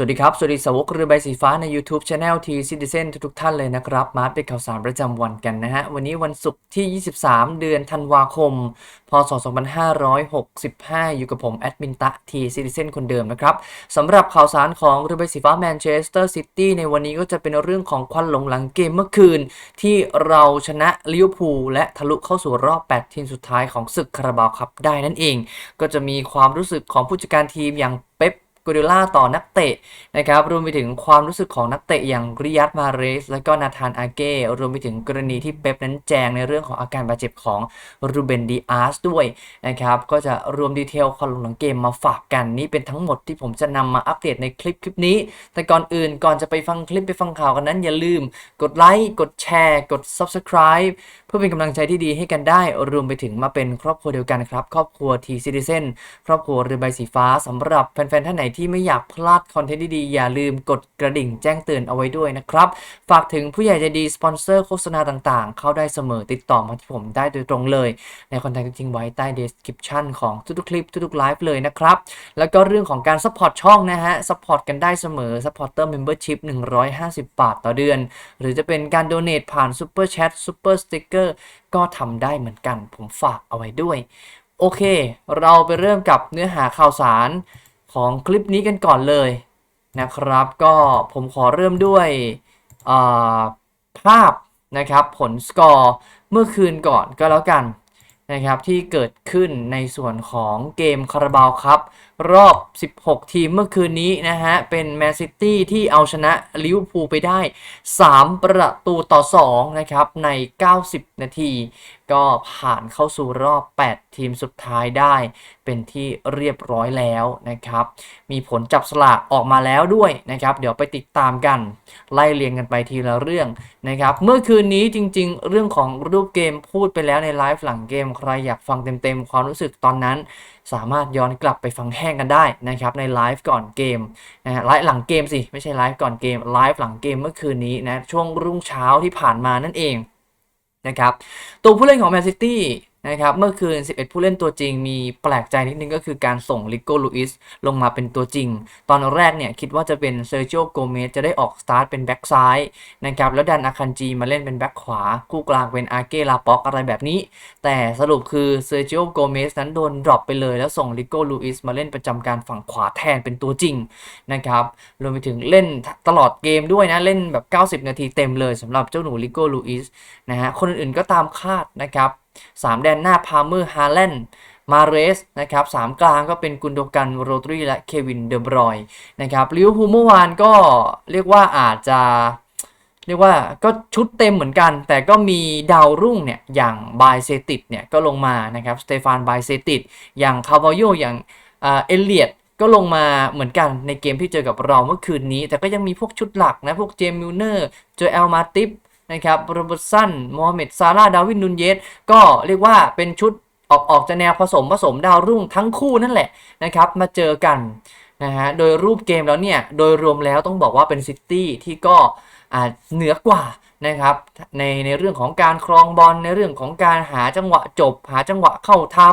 วัสดีครับสวัสดีสาวกเรือใบสีฟ้าใน YouTube Channel T Citizen ทุกท่านเลยนะครับมาเป็นข่าวสารประจำวันกันนะฮะวันนี้วันศุกร์ที่23เดือนธันวาคมพศ2565อยู่กับผมแอดมินตะ T Citizen คนเดิมนะครับสำหรับข่าวสารของเรือใบสีฟ้าแมนเชสเตอร์ซิตี้ในวันนี้ก็จะเป็นเรื่องของควันหลงหลังเกมเมื่อคืนที่เราชนะลิเวอร์พูลและทะลุเข้าสู่รอบ8ทีมสุดท้ายของศึกคาราบาวคัพได้นั่นเองก็จะมีความรู้สึกของผู้จัดการทีมอย่างเป๊ปกัวเดล่าต่อนักเตะนะครับรวมไปถึงความรู้สึกของนักเตะอย่างริยัตมาเรสและก็นาธานอาเก้รวมไปถึงกรณีที่เป๊ปนั้นแจงในเรื่องของอาการบาดเจ็บของรูเบนดิอาสด้วยนะครับก็จะรวมดีเทลความลงหลังเกมมาฝากกันนี่เป็นทั้งหมดที่ผมจะนำมาอัปเดตในคลิปนี้แต่ก่อนอื่นก่อนจะไปฟังคลิปไปฟังข่าวกันนั้นอย่าลืมกดไลค์กดแชร์กด Subscribe เพื่อเป็นกำลังใจที่ดีให้กันได้รวมไปถึงมาเป็นครอบครัวเดียวกันครับครอบครัว T Citizen ครอบครัวเรือใบสีฟ้าสำหรับแฟนๆท่านไหนที่ไม่อยากพลาดคอนเทนต์ดีๆอย่าลืมกดกระดิ่งแจ้งเตือนเอาไว้ด้วยนะครับฝากถึงผู้ใหญ่ใจดีสปอนเซอร์โฆษณาต่างๆเข้าได้เสมอติดต่อมาที่ผมได้โดยตรงเลยในคอนแทคทิ้งไว้ใต้ description ของทุกๆคลิปทุกๆไลฟ์เลยนะครับแล้วก็เรื่องของการซัพพอร์ตช่องนะฮะซัพพอร์ตกันได้เสมอ Supporter Membership 150 บาทต่อเดือนหรือจะเป็นการโดเนทผ่าน Super Chat Super Sticker ก็ทำได้เหมือนกันผมฝากเอาไว้ด้วยโอเคเราไปเริ่มกับเนื้อหาข่าวสารของคลิปนี้กันก่อนเลยนะครับก็ผมขอเริ่มด้วยภาพนะครับผลสกอร์เมื่อคืนก่อนก็แล้วกันนะครับที่เกิดขึ้นในส่วนของเกมคาราบาวครับรอบ16ทีมเมื่อคืนนี้นะฮะเป็นแมนซิตี้ที่เอาชนะลิเวอร์พูลไปได้3ประตูต่อ2นะครับใน90นาทีก็ผ่านเข้าสู่รอบ8ทีมสุดท้ายได้เป็นที่เรียบร้อยแล้วนะครับมีผลจับสลากออกมาแล้วด้วยนะครับเดี๋ยวไปติดตามกันไล่เรียงกันไปทีละเรื่องนะครับเมื่อคืนนี้จริงๆเรื่องของรูปเกมพูดไปแล้วในไลฟ์หลังเกมใครอยากฟังเต็มๆความรู้สึกตอนนั้นสามารถย้อนกลับไปฟังแห้งกันได้นะครับในไลฟ์ก่อนเกมนะฮะไลฟ์หลังเกมสิไม่ใช่ไลฟ์ก่อนเกมไลฟ์หลังเกมเมื่อคืนนี้นะช่วงรุ่งเช้าที่ผ่านมานั่นเองนะครับตัวผู้เล่นของแมนซิตี้นะครับเมื่อคืน11ผู้เล่นตัวจริงมีแปลกใจนิดนึงก็คือการส่งลิโก้ลูอิสลงมาเป็นตัวจริงตอนแรกเนี่ยคิดว่าจะเป็นเซอร์จิโอโกเมสจะได้ออกสตาร์ทเป็นแบ็กซ้ายนะครับแล้วดันอาคันจีมาเล่นเป็นแบ็กขวาคู่กลางเป็นอาเก้ลาป็อกอะไรแบบนี้แต่สรุปคือเซอร์จิโอโกเมสนั้นโดนดรอปไปเลยแล้วส่งลิโก้ลูอิสมาเล่นประจำการฝั่งขวาแทนเป็นตัวจริงนะครับรวมไปถึงเล่นตลอดเกมด้วยนะเล่นแบบ90นาทีเต็มเลยสำหรับเจ้าหนูลิโก้ลูอิสนะฮะคนอื่นๆก็ตามคาดนะครับ3แดนหน้าพาเมอร์ฮาแลนด์มาเรสนะครับ3กลางก็เป็นกุนโดกันโรดรีและเควินเดอบรอยนะครับลิเวอร์พูลเมื่อวานก็เรียกว่าอาจจะเรียกว่าก็ชุดเต็มเหมือนกันแต่ก็มีดาวรุ่งเนี่ยอย่างบายเซติดเนี่ยก็ลงมานะครับสเตฟานบายเซติดอย่างคาร์วาโยอย่างเอเลียดก็ลงมาเหมือนกันในเกมที่เจอกับเราเมื่อคืนนี้แต่ก็ยังมีพวกชุดหลักนะพวกเจมส์มิลเนอร์โจเอลมาติฟนะครับโรเบิร์ตสันโมฮัมเหม็ดซาร่าดาวินนูนเยสก็เรียกว่าเป็นชุดออกจะแนวผสมดาวรุ่งทั้งคู่นั่นแหละนะครับมาเจอกันนะฮะโดยรูปเกมแล้วเนี่ยโดยรวมแล้วต้องบอกว่าเป็นซิตี้ที่ก็เหนือกว่านะครับในเรื่องของการครองบอลในเรื่องของการหาจังหวะจบหาจังหวะเข้าทำ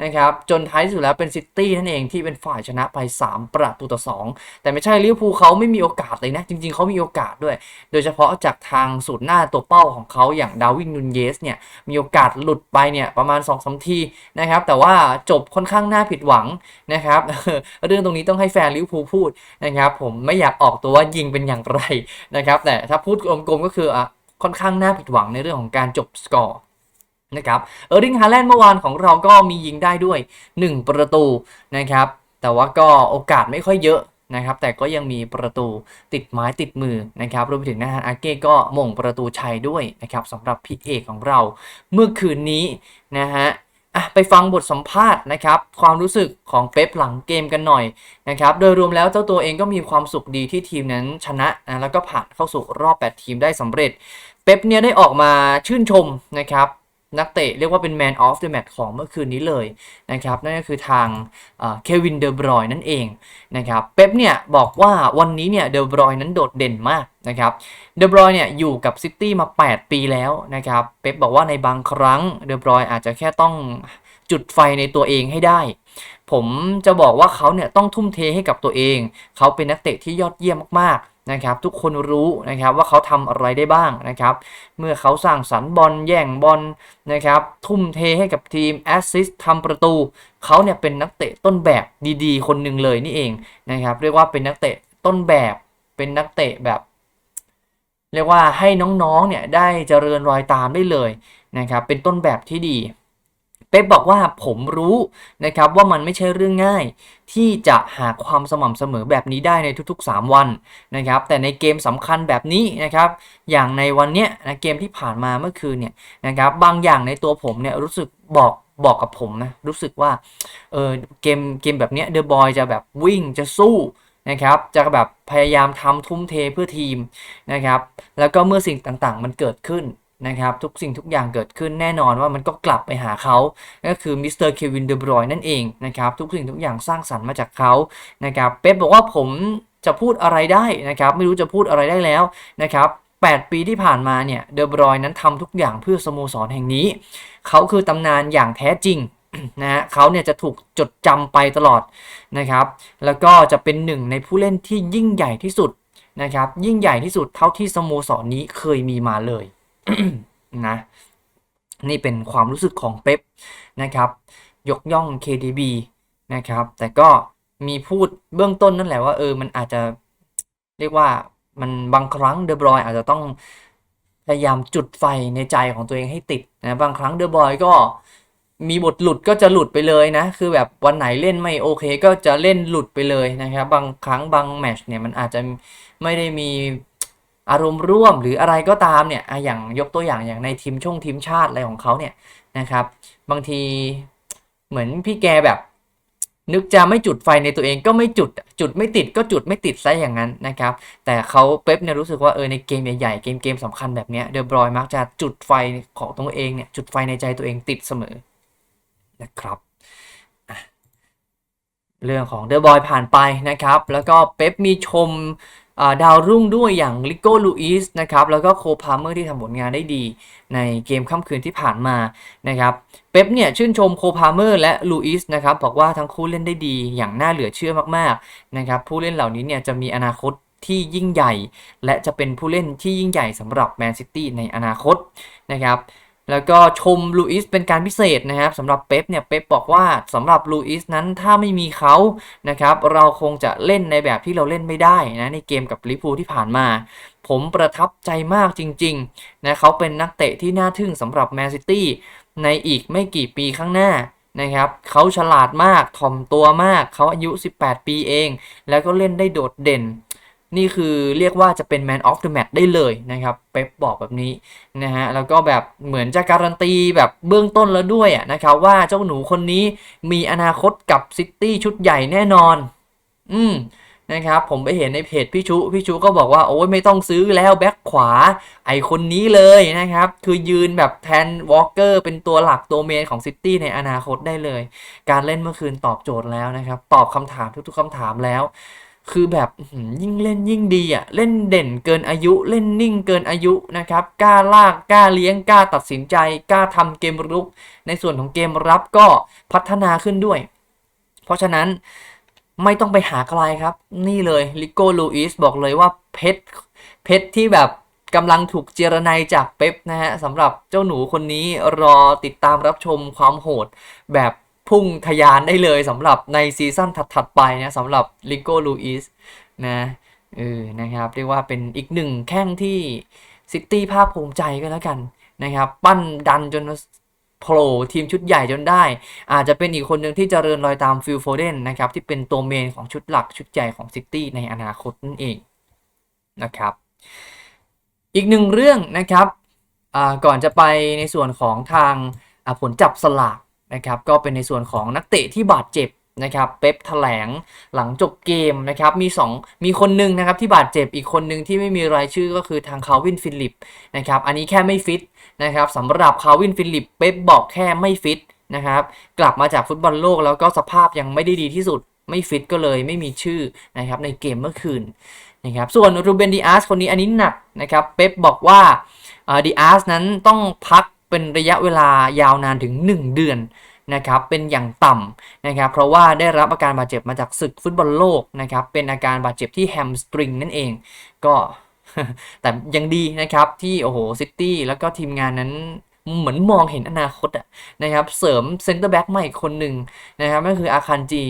นะครับจนท้ายสุดแล้วเป็นซิตี้นั่นเองที่เป็นฝ่ายชนะไป3ประตูต่อ2แต่ไม่ใช่ลิเวอร์พูลเขาไม่มีโอกาสเลยนะจริงๆเขามีโอกาสด้วยโดยเฉพาะจากทางสูตรหน้าตัวเป้าของเขาอย่างดาวินนูนเยสเนี่ยมีโอกาสหลุดไปเนี่ยประมาณ 2-3 ทีนะครับแต่ว่าจบค่อนข้างน่าผิดหวังนะครับเรื่องตรงนี้ต้องให้แฟนลิเวอร์พูลพูดนะครับผมไม่อยากออกตัวว่ายิงเป็นอย่างไรนะครับแต่ถ้าพูดกลมๆก็คือค่อนข้างน่าผิดหวังในเรื่องของการจบสกอร์นะครับริงฮาแลนด์เมื่อวานของเราก็มียิงได้ด้วย1ประตูนะครับแต่ว่าก็โอกาสไม่ค่อยเยอะนะครับแต่ก็ยังมีประตูติดไม้ติดมือนะครับรวมไปถึงนาธานอาเก้ก็มงประตูชัยด้วยนะครับสำหรับพี่เอกของเราเมื่อคืนนี้นะฮะไปฟังบทสัมภาษณ์นะครับความรู้สึกของเป๊ปหลังเกมกันหน่อยนะครับโดยรวมแล้วเจ้าตัวเองก็มีความสุขดีที่ทีมนั้นชนะนะแล้วก็ผ่านเข้าสู่รอบ8ทีมได้สำเร็จเป๊ปเนี่ยได้ออกมาชื่นชมนะครับนักเตะเรียกว่าเป็น Man of the Match ของเมื่อคืนนี้เลยนะครับนั่นก็คือทางเควินเดอบรอยนั่นเองนะครับเป๊ปเนี่ยบอกว่าวันนี้เนี่ยเดอบรอยนั้นโดดเด่นมากนะครับเดอบรอยเนี่ยอยู่กับซิตี้มา8ปีแล้วนะครับเป๊ปบอกว่าในบางครั้งเดอบรอยอาจจะแค่ต้องจุดไฟในตัวเองให้ได้ ผมจะบอกว่าเขาเนี่ยต้องทุ่มเทให้กับตัวเองเขาเป็นนักเตะที่ยอดเยี่ยมมากๆนะครับทุกคนรู้นะครับว่าเขาทำอะไรได้บ้างนะครับเมื่อเขาสร้างสรรค์บอลแย่งบอลนะครับทุ่มเทให้กับทีมแอสซิสต์ทำประตูเขาเนี่ยเป็นนักเตะต้นแบบดีๆคนหนึ่งเลยนี่เองนะครับเรียกว่าเป็นนักเตะต้นแบบเป็นนักเตะแบบเรียกว่าให้น้องๆเนี่ยได้เจริญรอยตามได้เลยนะครับเป็นต้นแบบที่ดีเป๊ปบอกว่าผมรู้นะครับว่ามันไม่ใช่เรื่องง่ายที่จะหาความสม่ำเสมอแบบนี้ได้ในทุกๆ3วันนะครับแต่ในเกมสำคัญแบบนี้นะครับอย่างในวันเนี้ยนะเกมที่ผ่านมาเมื่อคืนเนี่ยนะครับบางอย่างในตัวผมเนี่ยรู้สึกบอกกับผมนะรู้สึกว่าเกมแบบเนี้ยเดอะบอยจะแบบวิ่งจะสู้นะครับจะแบบพยายามทำทุ่มเทเพื่อทีมนะครับแล้วก็เมื่อสิ่งต่างๆมันเกิดขึ้นนะครับทุกสิ่งทุกอย่างเกิดขึ้นแน่นอนว่ามันก็กลับไปหาเขาก็คือมิสเตอร์เควินเดบรอยน์นั่นเองนะครับทุกสิ่งทุกอย่างสร้างสรรค์มาจากเขานะครับเป๊ปบอกว่าผมจะพูดอะไรได้นะครับไม่รู้จะพูดอะไรได้แล้วนะครับ8 ปีที่ผ่านมาเนี่ยเดบรอยน์นั้นทำทุกอย่างเพื่อสโมสรแห่งนี้เขาคือตำนานอย่างแท้จริงนะฮะเขาเนี่ยจะถูกจดจำไปตลอดนะครับแล้วก็จะเป็นหนึ่งในผู้เล่นที่ยิ่งใหญ่ที่สุดนะครับยิ่งใหญ่ที่สุดเท่าที่สโมสรนี้เคยมีมาเลย นะนี่เป็นความรู้สึกของเป๊ปนะครับยกย่อง KDB นะครับแต่ก็มีพูดเบื้องต้นนั่นแหละว่ามันอาจจะเรียกว่ามันบางครั้งเดอบรอยอาจจะต้องพยายามจุดไฟในใจของตัวเองให้ติดนะบางครั้งเดอบรอยก็มีบทหลุดก็จะหลุดไปเลยนะคือแบบวันไหนเล่นไม่โอเคก็จะเล่นหลุดไปเลยนะครับบางครั้งบางแมตช์เนี่ยมันอาจจะไม่ได้มีอารมณ์ร่วมหรืออะไรก็ตามเนี่ยอย่างยกตัวอย่างในทีมชาติอะไรของเขาเนี่ยนะครับบางทีเหมือนพี่แกแบบนึกจะไม่จุดไฟในตัวเองก็ไม่จุดไม่ติดก็จุดไม่ติดซะอย่างนั้นนะครับแต่เขาเป๊ปเนี่ยรู้สึกว่าในเกมใหญ่ๆเกมสำคัญแบบนี้เดอบรอยมักจะจุดไฟของตัวเองเนี่ยจุดไฟในใจตัวเองติดเสมอนะครับเรื่องของเดอะบอยผ่านไปนะครับแล้วก็เป๊ปมีชมดาวรุ่งด้วยอย่างลิโก้ลูอิสนะครับแล้วก็โคพาเมอร์ที่ทำผลงานได้ดีในเกมค่ำคืนที่ผ่านมานะครับเป๊ปเนี่ยชื่นชมโคพาเมอร์และลูอิสนะครับบอกว่าทั้งคู่เล่นได้ดีอย่างน่าเหลือเชื่อมากๆนะครับผู้เล่นเหล่านี้เนี่ยจะมีอนาคตที่ยิ่งใหญ่และจะเป็นผู้เล่นที่ยิ่งใหญ่สำหรับแมนซิตี้ในอนาคตนะครับแล้วก็ชมลูอิสเป็นการพิเศษนะครับสำหรับเป๊ปเนี่ยเป๊ปบอกว่าสำหรับลูอิสนั้นถ้าไม่มีเขานะครับเราคงจะเล่นในแบบที่เราเล่นไม่ได้นะในเกมกับลิเวอร์พูลที่ผ่านมาผมประทับใจมากจริงๆนะเขาเป็นนักเตะที่น่าทึ่งสำหรับแมนซิตี้ในอีกไม่กี่ปีข้างหน้านะครับเขาฉลาดมากถ่อมตัวมากเขาอายุ18 ปีเองแล้วก็เล่นได้โดดเด่นนี่คือเรียกว่าจะเป็น Man of the Match ได้เลยนะครับเป๊ปบอกแบบนี้นะฮะแล้วก็แบบเหมือนจะการันตีแบบเบื้องต้นแล้วด้วยนะครับว่าเจ้าหนูคนนี้มีอนาคตกับซิตี้ชุดใหญ่แน่นอนอืมนะครับผมไปเห็นในเพจพี่ชูก็บอกว่าโอ้ยไม่ต้องซื้อแล้วแบ็คขวาไอคนนี้เลยนะครับคือยืนแบบแทนวอลเกอร์เป็นตัวหลักตัวเมนของซิตี้ในอนาคตได้เลยการเล่นเมื่อคืนตอบโจทย์แล้วนะครับตอบคำถามทุกๆคำถามแล้วคือแบบยิ่งเล่นยิ่งดีเล่นเด่นเกินอายุเล่นนิ่งเกินอายุนะครับกล้าลากกล้าเลี้ยงกล้าตัดสินใจกล้าทำเกมรุกในส่วนของเกมรับก็พัฒนาขึ้นด้วยเพราะฉะนั้นไม่ต้องไปหาใครครับนี่เลยลิโก้ลูอิสบอกเลยว่าเพชรที่แบบกำลังถูกเจรไนจากเป๊ปนะฮะสำหรับเจ้าหนูคนนี้รอติดตามรับชมความโหดแบบพุ่งทะยานได้เลยสำหรับในซีซั่นถัดๆไปนะสำหรับลิโก้ลูอิสนะนะครับเรียกว่าเป็นอีกหนึ่งแข้งที่ซิตี้ภาคภูมิใจก็แล้วกันนะครับปั้นดันจนโผล่ทีมชุดใหญ่จนได้อาจจะเป็นอีกคนหนึ่งที่เจริญรอยตามฟิลโฟเดนนะครับที่เป็นตัวเมนของชุดหลักชุดใหญ่ของซิตี้ในอนาคตนั่นเองนะครับอีกหนึ่งเรื่องนะครับก่อนจะไปในส่วนของทางผลจับสลากนะครับก็เป็นในส่วนของนักเตะที่บาดเจ็บนะครับเป๊ปแถลงหลังจบเกมนะครับมีคนหนึ่งนะครับที่บาดเจ็บอีกคนหนึ่งที่ไม่มีรายชื่อก็คือทางคาร์วินฟิลิปนะครับอันนี้แค่ไม่ฟิตนะครับสำหรับคาร์วินฟิลิปเป๊ปบอกแค่ไม่ฟิตนะครับกลับมาจากฟุตบอลโลกแล้วก็สภาพยังไม่ได้ดีที่สุดไม่ฟิตก็เลยไม่มีชื่อนะครับในเกมเมื่อคืนนะครับส่วนรูเบนดิอาสคนนี้อันนี้หนักนะครับเป๊ปบอกว่าดิอาสนั้นต้องพักเป็นระยะเวลายาวนานถึง1 เดือน นะครับเป็นอย่างต่ำนะครับเพราะว่าได้รับอาการบาดเจ็บมาจากศึกฟุตบอลโลกนะครับเป็นอาการบาดเจ็บที่แฮมสตริงนั่นเองก็ แต่ยังดีนะครับที่โอ้โหซิตี้แล้วก็ทีมงานนั้นเหมือนมองเห็นอนาคตอะนะครับเสริมเซนเตอร์แบ็กใหม่อีกคนหนึ่งนะครับนั่นคืออาคันจี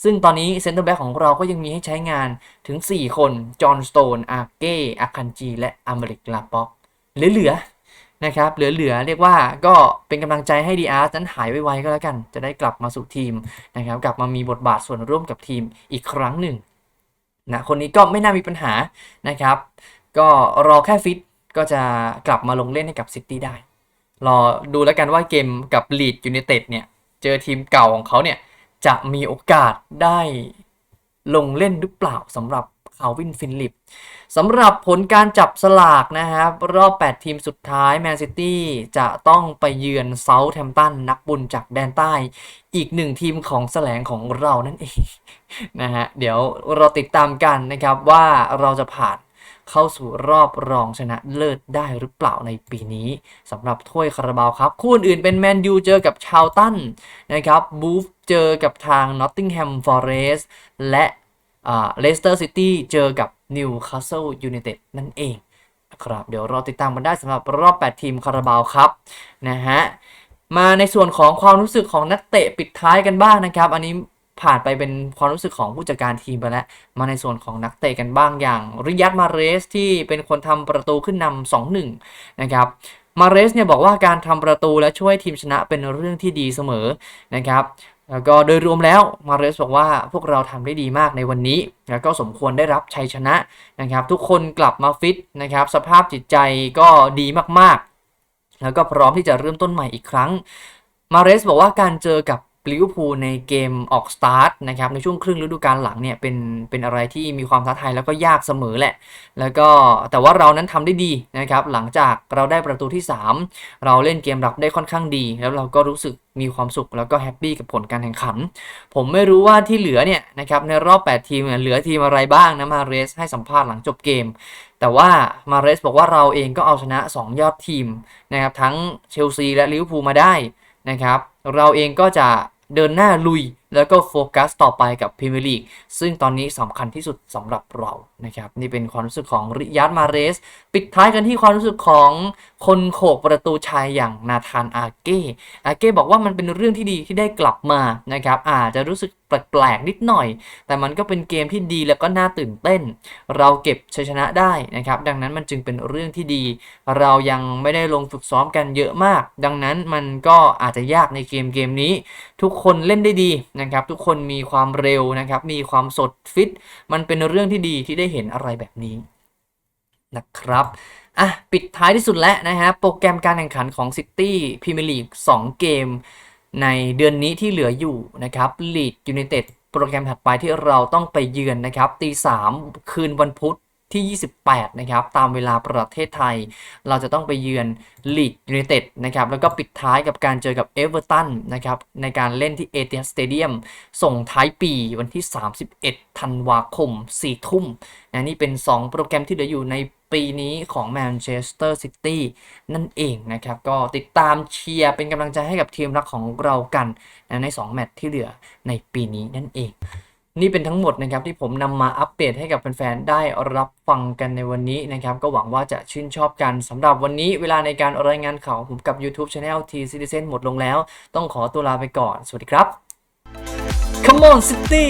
ซึ่งตอนนี้เซนเตอร์แบ็กของเราก็ยังมีให้ใช้งานถึง4คนจอห์นสโตนอาเก้อาคันจีและอเมริกลาป็อกเหลือๆนะครับเหลือๆเรียกว่าก็เป็นกำลังใจให้ดีอาร์นั้นหายไวๆก็แล้วกันจะได้กลับมาสู่ทีมนะครับกลับมามีบทบาทส่วนร่วมกับทีมอีกครั้งหนึ่งนะคนนี้ก็ไม่น่ามีปัญหานะครับ ก็รอแค่ฟิตก็จะกลับมาลงเล่นให้กับซิตี้ได้รอดูแล้วกันว่าเกมกับลีดยูไนเต็ดเนี่ยเจอทีมเก่าของเขาเนี่ยจะมีโอกาสได้ลงเล่นหรือเปล่าสำหรับคาร์วินฟินลิปสำหรับผลการจับสลากนะครับรอบ8ทีมสุดท้ายแมนซิตี้จะต้องไปเยือนเซาท์แฮมป์ตันนักบุญจากแดนใต้อีกหนึ่งทีมของแสลงของเรานั่นเองนะฮะเดี๋ยวเราติดตามกันนะครับว่าเราจะผ่านเข้าสู่รอบรองชนะเลิศได้หรือเปล่าในปีนี้สำหรับถ้วยคาราบาวครับคู่อื่นเป็นแมนยูเจอกับชาวตันนะครับบูฟเจอกับทางนอตติงแฮมฟอเรสต์และเลสเตอร์ซิตี้เจอกับนิวคาสเซิลยูไนเต็ดนั่นเองครับเดี๋ยวรอติดตามกันได้สำหรับรอบ8ทีมคาราบาวครับนะฮะมาในส่วนของความรู้สึกของนักเตะปิดท้ายกันบ้างนะครับอันนี้ผ่านไปเป็นความรู้สึกของผู้จัดการทีมไปแล้วมาในส่วนของนักเตะกันบ้างอย่างริยัตมาเรสที่เป็นคนทำประตูขึ้นนำ 2-1 นะครับมาเรสเนี่ยบอกว่าการทำประตูและช่วยทีมชนะเป็นเรื่องที่ดีเสมอนะครับแล้วก็โดยรวมแล้วมาเรสบอกว่าพวกเราทำได้ดีมากในวันนี้แล้วก็สมควรได้รับชัยชนะนะครับทุกคนกลับมาฟิตนะครับสภาพจิตใจก็ดีมากๆแล้วก็พร้อมที่จะเริ่มต้นใหม่อีกครั้งมาเรสบอกว่าการเจอกับลิเวอร์พูลในเกมออกสตาร์ทนะครับในช่วงครึ่งฤดูกาลหลังเนี่ยเป็นอะไรที่มีความท้าทายแล้วก็ยากเสมอแหละแล้วก็แต่ว่าเรานั้นทำได้ดีนะครับหลังจากเราได้ประตูที่3เราเล่นเกมรับได้ค่อนข้างดีแล้วเราก็รู้สึกมีความสุขแล้วก็แฮปปี้กับผลการแข่งขันผมไม่รู้ว่าที่เหลือเนี่ยนะครับในรอบ8ทีมเหลือทีมอะไรบ้างนะมาเรสให้สัมภาษณ์หลังจบเกมแต่ว่ามาเรสบอกว่าเราเองก็เอาชนะ2ยอดทีมนะครับทั้งเชลซีและลิเวอร์พูลมาได้นะครับเราเองก็จะเดินหน้าลุยแล้วก็โฟกัสต่อไปกับพรีเมียร์ลีกซึ่งตอนนี้สำคัญที่สุดสำหรับเรานะครับนี่เป็นความรู้สึกของริยัตมาเรสปิดท้ายกันที่ความรู้สึกของคนโขกประตูชายอย่างนาธานอาเก้บอกว่ามันเป็นเรื่องที่ดีที่ได้กลับมานะครับอาจจะรู้สึกแปลกๆนิดหน่อยแต่มันก็เป็นเกมที่ดีแล้วก็น่าตื่นเต้นเราเก็บชัยชนะได้นะครับดังนั้นมันจึงเป็นเรื่องที่ดีเรายังไม่ได้ลงฝึกซ้อมกันเยอะมากดังนั้นมันก็อาจจะยากในเกมนี้ทุกคนเล่นได้ดีนะครับทุกคนมีความเร็วนะครับมีความสดฟิตมันเป็นเรื่องที่ดีที่ได้เห็นอะไรแบบนี้นะครับปิดท้ายที่สุดแล้วนะฮะโปรแกรมการแข่งขันของ City Premier League 2 เกมในเดือนนี้ที่เหลืออยู่นะครับลีดยูไนเต็ดโปรแกรมถัดไปที่เราต้องไปเยือนนะครับ3 คืนวันพุธที่28นะครับตามเวลาประเทศไทยเราจะต้องไปเยือนลีดยูไนเต็ดนะครับแล้วก็ปิดท้ายกับการเจอกับเอเวอร์ตันนะครับในการเล่นที่เอติฮัดสเตเดียมส่งท้ายปีวันที่31ธันวาคม4 ทุ่มนะนี่เป็น2โปรแกรมที่เหลืออยู่ในปีนี้ของแมนเชสเตอร์ซิตี้นั่นเองนะครับก็ติดตามเชียร์เป็นกำลังใจให้กับทีมรักของเรากันนะใน2แมตช์ที่เหลือในปีนี้นั่นเองนี่เป็นทั้งหมดนะครับที่ผมนำมาอัปเดตให้กับแฟนๆได้รับฟังกันในวันนี้นะครับก็หวังว่าจะชื่นชอบกันสำหรับวันนี้เวลาในการรายงานข่าวผมกับ YouTube Channel T Citizen หมดลงแล้วต้องขอตัวลาไปก่อนสวัสดีครับ Come on City